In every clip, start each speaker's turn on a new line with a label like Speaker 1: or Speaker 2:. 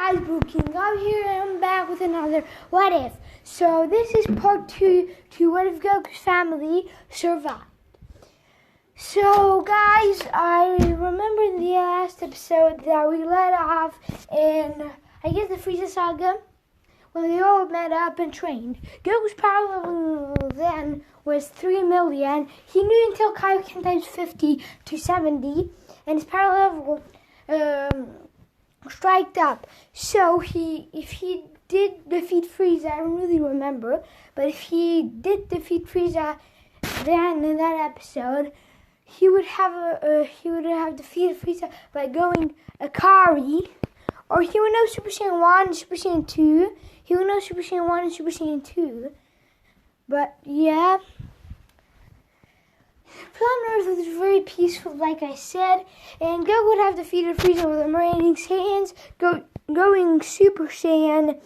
Speaker 1: guys, Blue King. I'm here and I'm back with another What If. So this is part 2 to What If Goku's family survived. So guys, I remember in the last episode that we let off in, I guess, the Frieza saga, when they all met up and trained. Goku's power level then was 3 million. He knew until Kaioken times 50 to 70, and his power level striked up. So if he did defeat Frieza, I don't really remember, but if he did defeat Frieza then in that episode, he would have defeated Frieza by going Akari, or he would know Super Saiyan 1 and Super Saiyan 2. He would know Super Saiyan 1 and Super Saiyan 2. But yeah, Planet Earth was very peaceful, like I said, and Goku would have defeated Frieza with the remaining Saiyans, going Super Saiyan,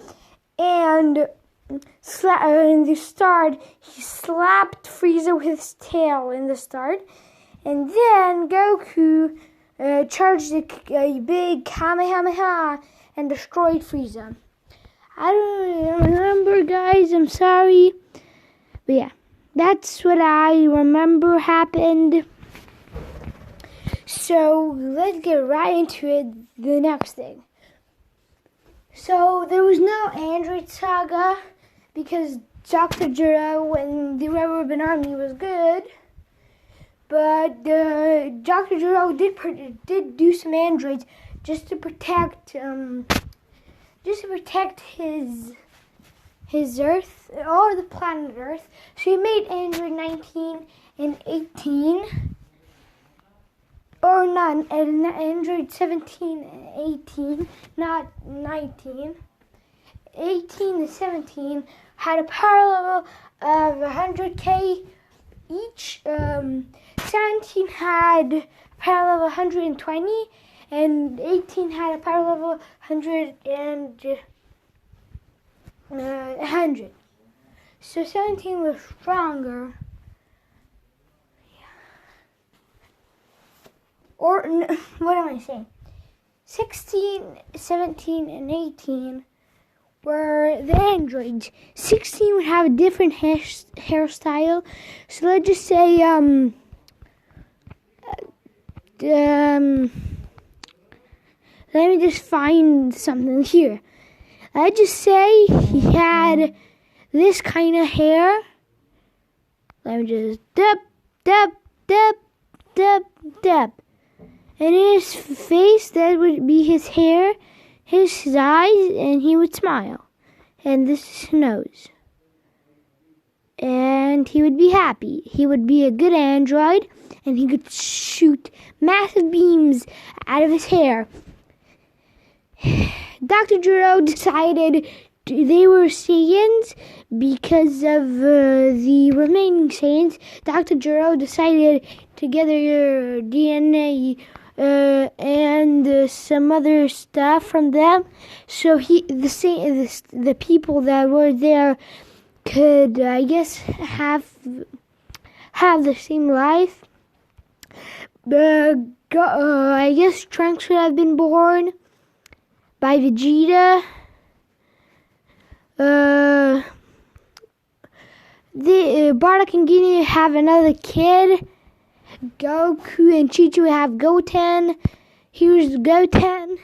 Speaker 1: and in the start, he slapped Frieza with his tail in the start, and then Goku charged a big Kamehameha and destroyed Frieza. I don't remember, guys, I'm sorry, but yeah. That's what I remember happened. So let's get right into it. The next thing. So there was no Android saga because Dr. Jiro and the Red Ribbon Army was good, but Dr. Jiro did do some androids just to protect his Earth, or the planet Earth. So he made Android 19 and 18, or not, Android 17 and 18, not 19. 18 and 17 had a power level of 100k each. 17 had a power level 120, and 18 had a power level 100. So 17 was stronger. Or, what am I saying? 16, 17, and 18 were the androids. 16 would have a different hairstyle. So let's just say, let me just find something here. I'd just say he had this kind of hair. Let me just dip. And in his face, that would be his hair, his eyes, and he would smile. And this is his nose. And he would be happy. He would be a good android, and he could shoot massive beams out of his hair. Dr. Jiro decided they were Saiyans because of the remaining Saiyans. Dr. Jiro decided to gather your DNA and some other stuff from them, so the people that were there could, I guess, have the same life. I guess Trunks should have been born by Vegeta. Bardock and Ginyu have another kid. Goku and Chi-Chi would have Goten. He was Goten.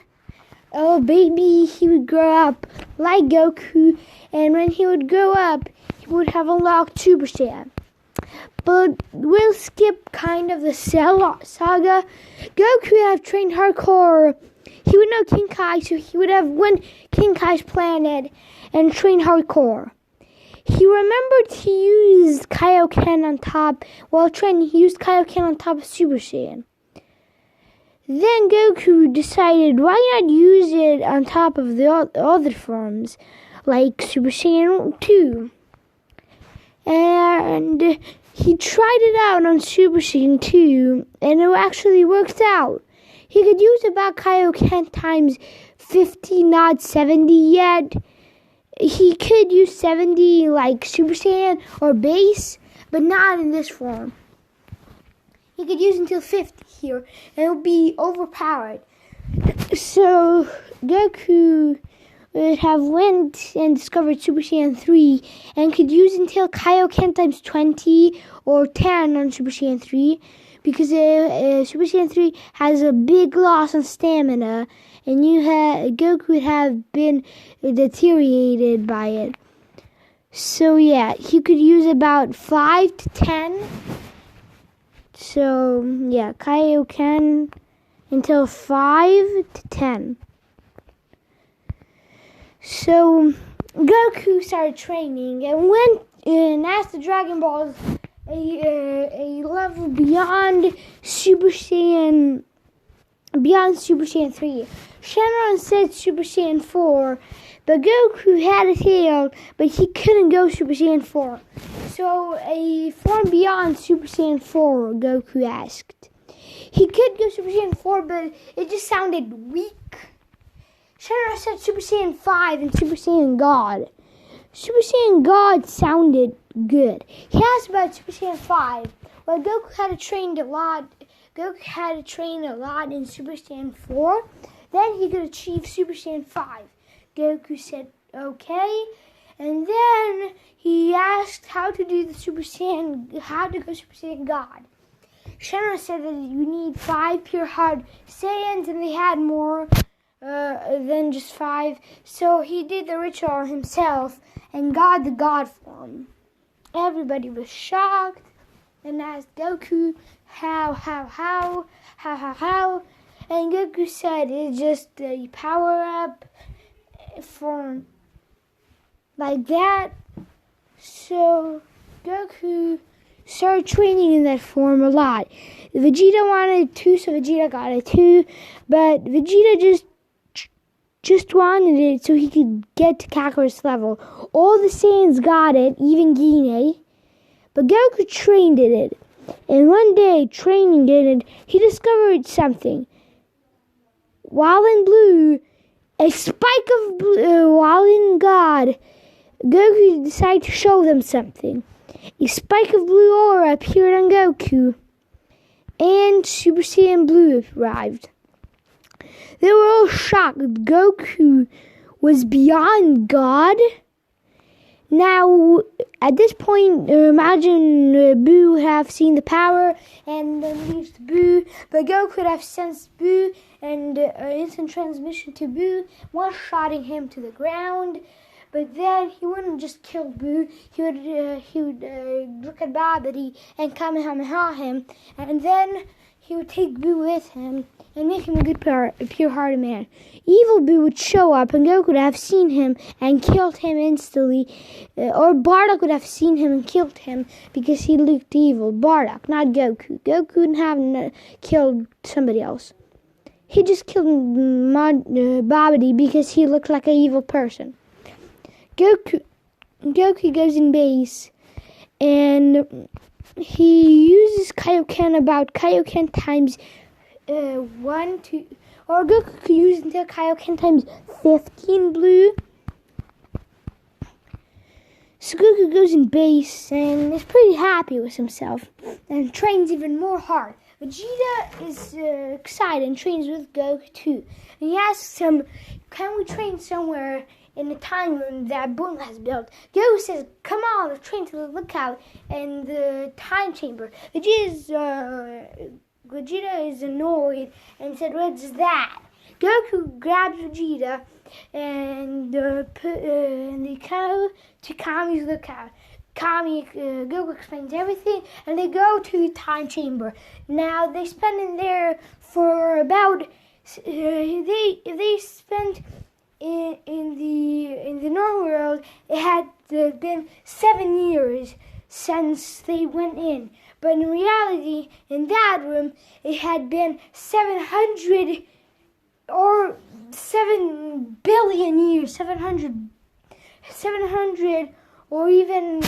Speaker 1: Oh, baby, he would grow up like Goku, and when he would grow up, he would have unlocked Super Saiyan. But we'll skip kind of the Cell saga. Goku would have trained hardcore. He would know King Kai, so he would have won King Kai's planet and train hardcore. He remembered to use Kaioken on top. While training, he used Kaioken on top of Super Saiyan. Then Goku decided, why not use it on top of the other forms, like Super Saiyan 2? And he tried it out on Super Saiyan 2, and it actually worked out. He could use about Kaioken times 50, not 70 yet. He could use 70 like Super Saiyan or base, but not in this form. He could use until 50 here, and it would be overpowered. So Goku would have went and discovered Super Saiyan 3 and could use until Kaioken times 20 or 10 on Super Saiyan 3 because Super Saiyan 3 has a big loss on stamina and Goku would have been deteriorated by it. So yeah, he could use about 5 to 10. So yeah, Kaioken until 5 to 10. So Goku started training and went and asked the Dragon Balls a level beyond Super Saiyan 3. Shenron said Super Saiyan 4, but Goku had a tail, but he couldn't go Super Saiyan 4. So a form beyond Super Saiyan 4, Goku asked. He could go Super Saiyan 4, but it just sounded weak. Shenron said Super Saiyan 5 and Super Saiyan God. Super Saiyan God sounded good. He asked about Super Saiyan 5. Well, Goku had to train a lot. Goku had to train a lot in Super Saiyan 4. Then he could achieve Super Saiyan 5. Goku said, okay. And then he asked how to go Super Saiyan God. Shenron said that you need 5 pure hard Saiyans, and they had more than just 5. So he did the ritual on himself and got the God form. Everybody was shocked and asked Goku, how? And Goku said it's just a power up form like that. So Goku started training in that form a lot. Vegeta wanted to, so Vegeta got it too. But Vegeta just wanted it so he could get to Kakarot's level. All the Saiyans got it, even Gine. But Goku trained in it. And one day, training in it, he discovered something. While in blue, a spike of blue, while in God, Goku decided to show them something. A spike of blue aura appeared on Goku, and Super Saiyan Blue arrived. They were all shocked. Goku was beyond God. Now, at this point, imagine Boo would have seen the power and unleashed Boo, but Goku could have sensed Boo and instant transmission to Boo, one-shotting him to the ground. But then he wouldn't just kill Boo. He would look at Babidi and Kamehameha him, and then he would take Boo with him and make him a good, pure-hearted man. Evil Boo would show up, and Goku would have seen him and killed him instantly. Or Bardock would have seen him and killed him because he looked evil. Bardock, not Goku. Goku wouldn't have killed somebody else. He just killed Babidi because he looked like an evil person. Goku goes in base, and he uses Kaioken about Kaioken times 1, 2, or Goku could use until Kaioken times 15 blue. So Goku goes in base and is pretty happy with himself and trains even more hard. Vegeta is excited and trains with Goku too. And he asks him, can we train somewhere in the time room that Boom has built? Goku says, come on, let's train to the lookout and the time chamber. Vegeta is annoyed and said, what's that? Goku grabs Vegeta and they go to Kami's lookout. Goku explains everything, and they go to the time chamber. Now they spend in there for about they spent in the normal world. It had been 7 years since they went in, but in reality, in that room, it had been 700 or 7 billion years, 700 or even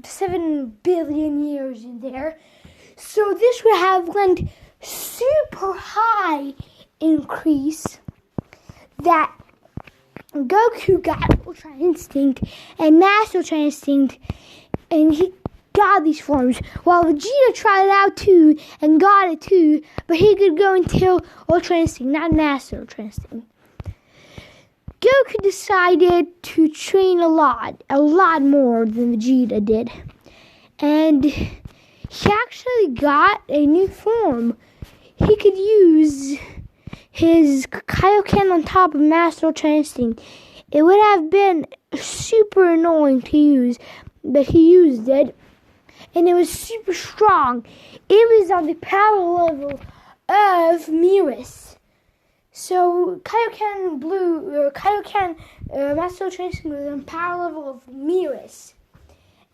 Speaker 1: 7 billion years in there. So this would have went super high increase that Goku got Ultra Instinct and Master Ultra Instinct, and he got these forms. While Vegeta tried it out too and got it too, but he could go until Ultra Instinct, not Master Ultra Instinct. Goku decided to train a lot more than Vegeta did. And he actually got a new form. He could use his Kaioken on top of Master Ultra Instinct. It would have been super annoying to use, but he used it, and it was super strong. It was on the power level of Miras. So Kaioken Master Ultra Instinct was on power level of Miras.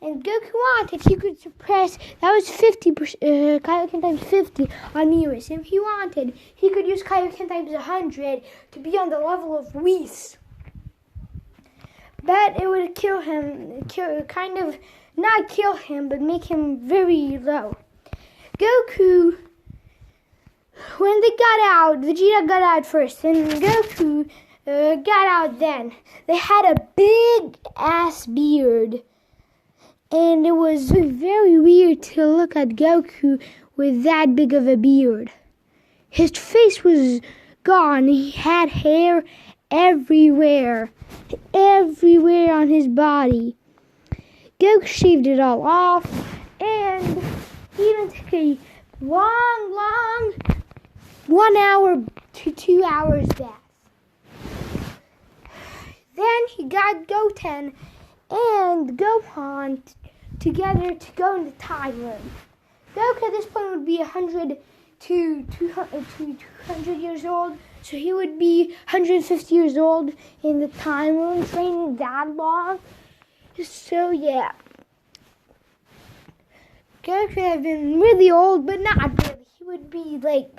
Speaker 1: And Goku wanted, he could suppress, that was 50%, Kaioken times 50 on Miras. If he wanted, he could use Kaioken times 100 to be on the level of Whis. But it would kill him, not kill him, but make him very low. Goku, when they got out, Vegeta got out first, and Goku got out then. They had a big ass beard. And it was very weird to look at Goku with that big of a beard. His face was gone. He had hair everywhere on his body. Goku shaved it all off, and he even took a long 1 hour to 2 hours bath. Then he got Goten and Gohan together to go in the time room. Goku at this point would be 100 to 200 years old, so he would be 150 years old in the time room, training that long. So yeah, Goku would have been really old, but not really. He would be like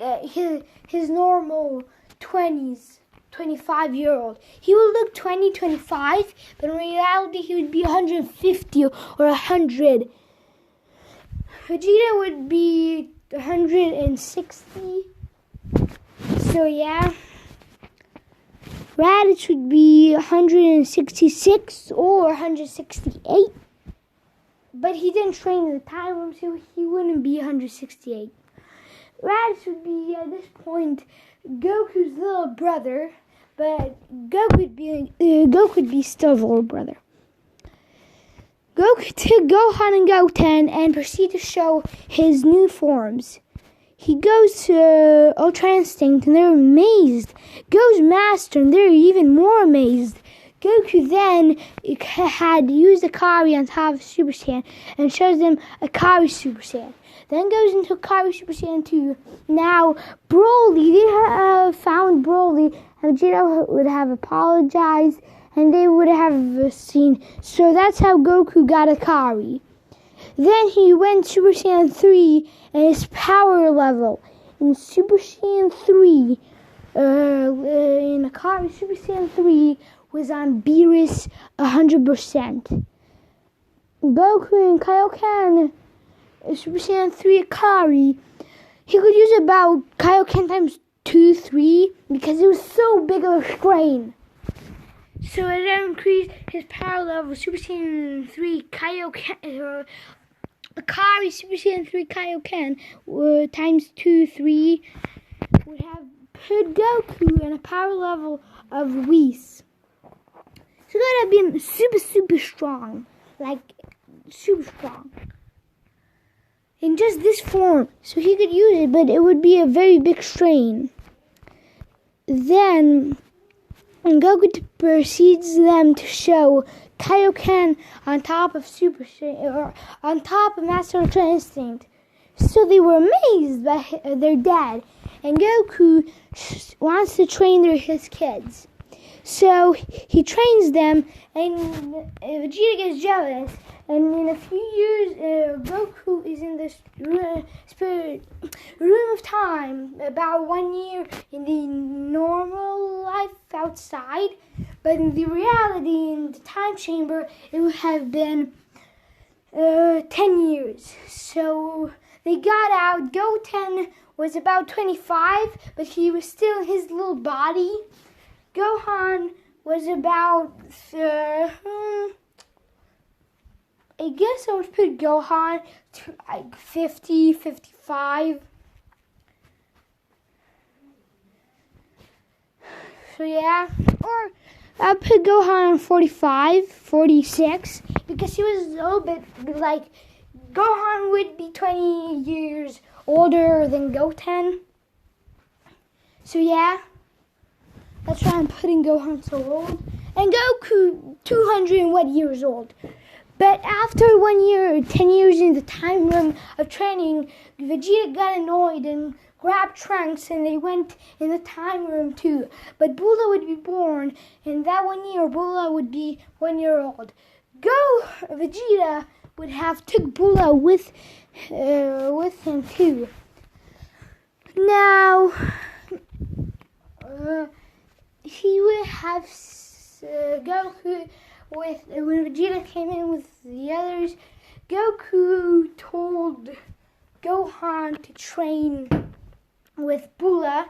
Speaker 1: his normal 20s. 25-year-old. He would look 20, 25, but in reality he would be 150 or 100. Vegeta would be 160. So yeah. Raditz would be 166 or 168. But he didn't train in the time room, so he wouldn't be 168. Raditz would be, at this point, Goku's little brother. But Goku would be still the little brother. Goku took Gohan and Goten and proceeded to show his new forms. He goes to Ultra Instinct and they're amazed. Goes Master and they're even more amazed. Goku then had used Akari on top of Super Saiyan and shows them Akari Super Saiyan. Then goes into Akari Super Saiyan 2. Now, Broly, they found Broly, and Vegeta would have apologized, and they would have seen. So that's how Goku got Akari. Then he went Super Saiyan 3, and his power level in Super Saiyan 3, in Akari Super Saiyan 3, was on Beerus 100%. Goku and Kaioken Super Saiyan 3 Akari, he could use about Kaioken times 2, 3, because it was so big of a strain. So it increased his power level. Super Saiyan 3 Kaioken, Akari Super Saiyan 3 Kaioken times 2, 3 would have put Goku in a power level of Whis. So that would have been super strong. Like, super strong. In just this form. So he could use it, but it would be a very big strain. Then Goku proceeds them to show Kaioken on top of Super Saiyan, or on top of Master Ultra Instinct. So they were amazed by their dad. And Goku wants to train his kids. So he trains them, and Vegeta gets jealous. And in a few years, Goku is in this room of time, about 1 year in the normal life outside. But in the reality, in the time chamber, it would have been 10 years. So they got out. Goten was about 25, but he was still in his little body. Gohan was about, I guess I would put Gohan to like 50, 55. So yeah, or I put Gohan on 45, 46, because he was a little bit like, Gohan would be 20 years older than Goten. So yeah, that's why I'm putting Gohan so old. And Goku, 200 and what years old. But after 1 year, 10 years in the time room of training, Vegeta got annoyed and grabbed Trunks, and they went in the time room too. But Bula would be born, and that 1 year, Bula would be 1 year old. Vegeta would have took Bula with him too. Now, he would have Goku when Vegeta came in with the others. Goku told Gohan to train with Bula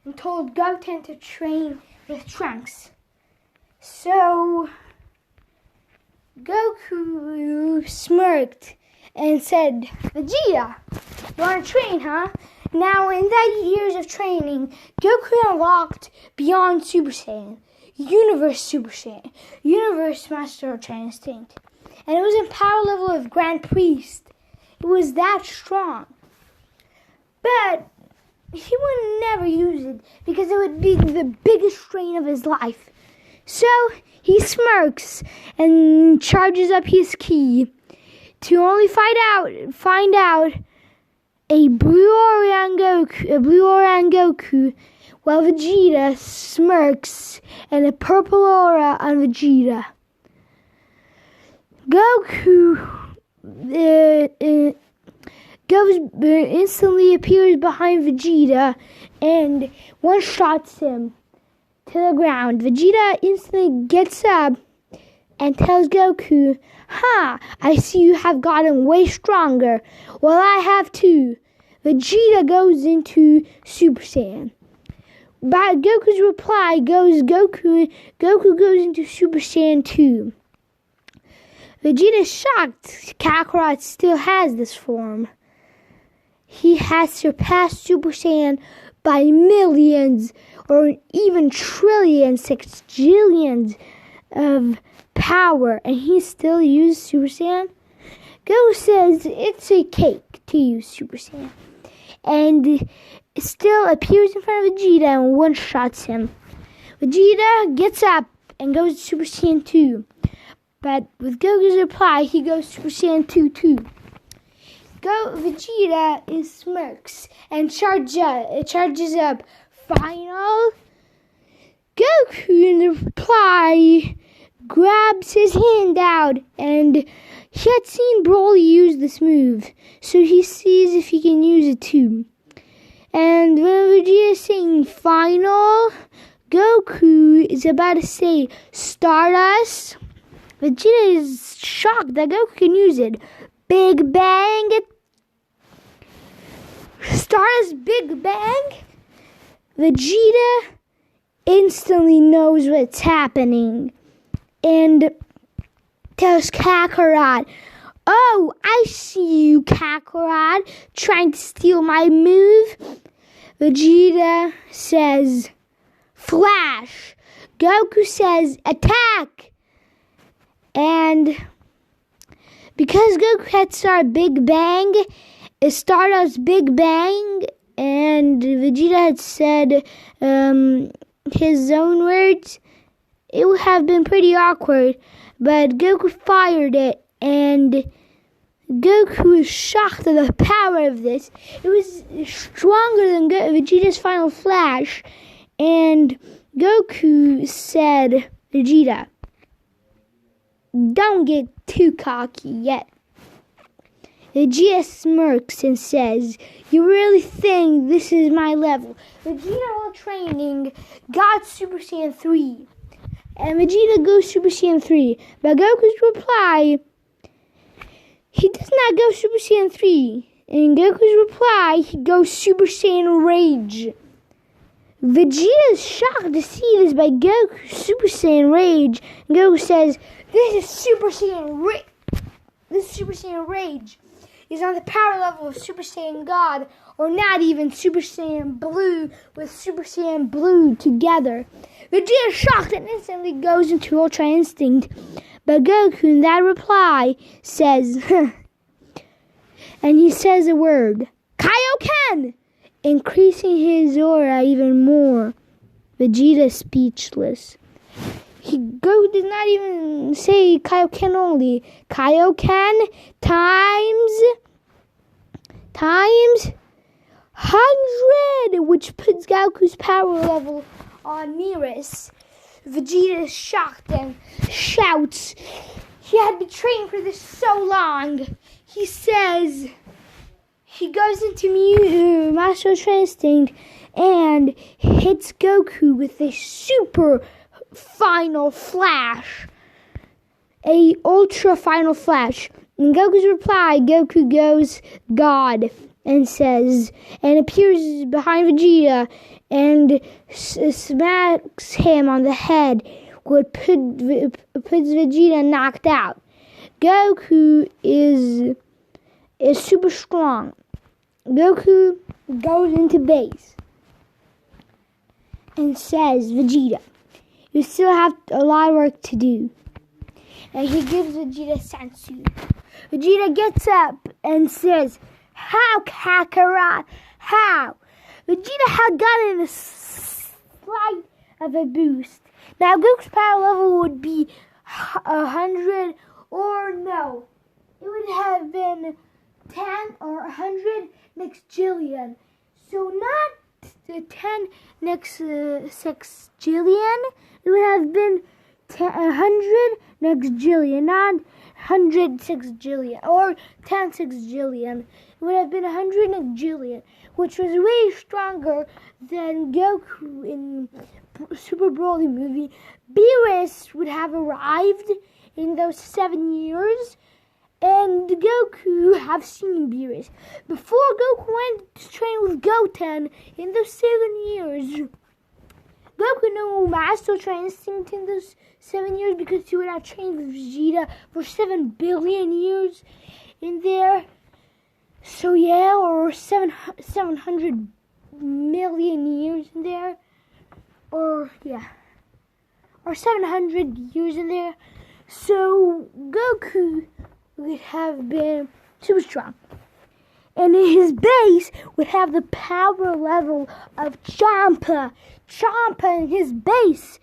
Speaker 1: and told Goten to train with Trunks. So Goku smirked and said, "Vegeta, you want to train, huh?" Now, in that years of training, Goku unlocked Beyond Super Saiyan, Universe Super Saiyan, Universe Master Ultra Instinct, and it was in power level of Grand Priest. It was that strong. But he would never use it because it would be the biggest strain of his life. So he smirks and charges up his ki to only find out a blue Orion Goku, while Vegeta smirks and a purple aura on Vegeta. Goku instantly appears behind Vegeta and one-shots him to the ground. Vegeta instantly gets up and tells Goku, "Ha! I see you have gotten way stronger. Well, I have too." Vegeta goes into Super Saiyan. By Goku's reply Goku goes into Super Saiyan 2. Vegeta is shocked Kakarot still has this form. He has surpassed Super Saiyan by millions or even trillions, sextillions of power, and he still uses Super Saiyan. Goku says it's a cake to use Super Saiyan, and still appears in front of Vegeta and one-shots him. Vegeta gets up and goes to Super Saiyan 2, but with Goku's reply, he goes Super Saiyan 2 too. Vegeta smirks and charges up final. Goku, in the reply, grabs his hand out, and he had seen Broly use this move, so he sees if he can use it too. And when Vegeta is saying final, Goku is about to say Stardust. Vegeta is shocked that Goku can use it. Big Bang. Stardust Big Bang. Vegeta instantly knows what's happening and tells Kakarot, "Oh, I see you, Kakarot, trying to steal my move." Vegeta says, "Flash." Goku says, "Attack." And because Goku had started Big Bang, it Stardust Big Bang, and Vegeta had said his own words, it would have been pretty awkward, but Goku fired it, and Goku was shocked at the power of this. It was stronger than Vegeta's final flash, and Goku said, "Vegeta, don't get too cocky yet." Vegeta smirks and says, "You really think this is my level?" Vegeta, while training, got Super Saiyan 3. And Vegeta goes Super Saiyan 3. But Goku's reply, he does not go Super Saiyan 3. In Goku's reply, he goes Super Saiyan Rage. Vegeta is shocked to see this by Goku Super Saiyan Rage. And Goku says, "This is Super Saiyan Rage. This Super Saiyan Rage is on the power level of Super Saiyan God or not even Super Saiyan Blue with Super Saiyan Blue together. Vegeta is shocked and instantly goes into Ultra Instinct. But Goku in that reply says, and he says a word, Kaioken, increasing his aura even more. Vegeta is speechless. Goku does not even say Kaioken only. Kaioken times 100, which puts Goku's power level on nearest. Vegeta is shocked and shouts. He had been training for this so long. He says, he goes into Master Ultra Instinct and hits Goku with a super final flash. A ultra final flash. In Goku's reply, Goku goes God and says, and appears behind Vegeta and smacks him on the head, which puts Vegeta knocked out. Goku is super strong. Goku goes into base and says, Vegeta, you still have a lot of work to do. And he gives Vegeta Sensu. Vegeta gets up and says, how, Kakarot? How? Vegeta had gotten a slight of a boost. Now, Goku's power level would be 100, or no, it would have been 10 or 100 next jillion. So not the 10 next 6 jillion. It would have been 100 next jillion, not 100 6 jillion or 10 6 jillion. It would have been 100 next jillion, which was way stronger than Goku in Super Broly movie. Beerus would have arrived in those 7 years, and Goku have seen Beerus. Before Goku went to train with Goten in those 7 years, Goku knew Master Ultra Instinct in those 7 years because he would have trained with Vegeta for 7 billion years in there. So yeah, or 700 million years in there. Or 700 years in there. So Goku would have been super strong. And in his base would have the power level of Champa. Champa in his base.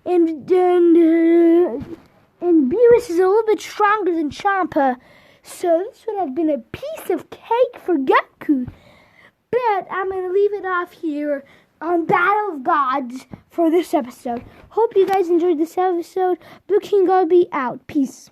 Speaker 1: And Beerus is a little bit stronger than Champa. So this would have been a piece of cake for Goku. But I'm going to leave it off here on Battle of Gods for this episode. Hope you guys enjoyed this episode. Blue King God be out. Peace.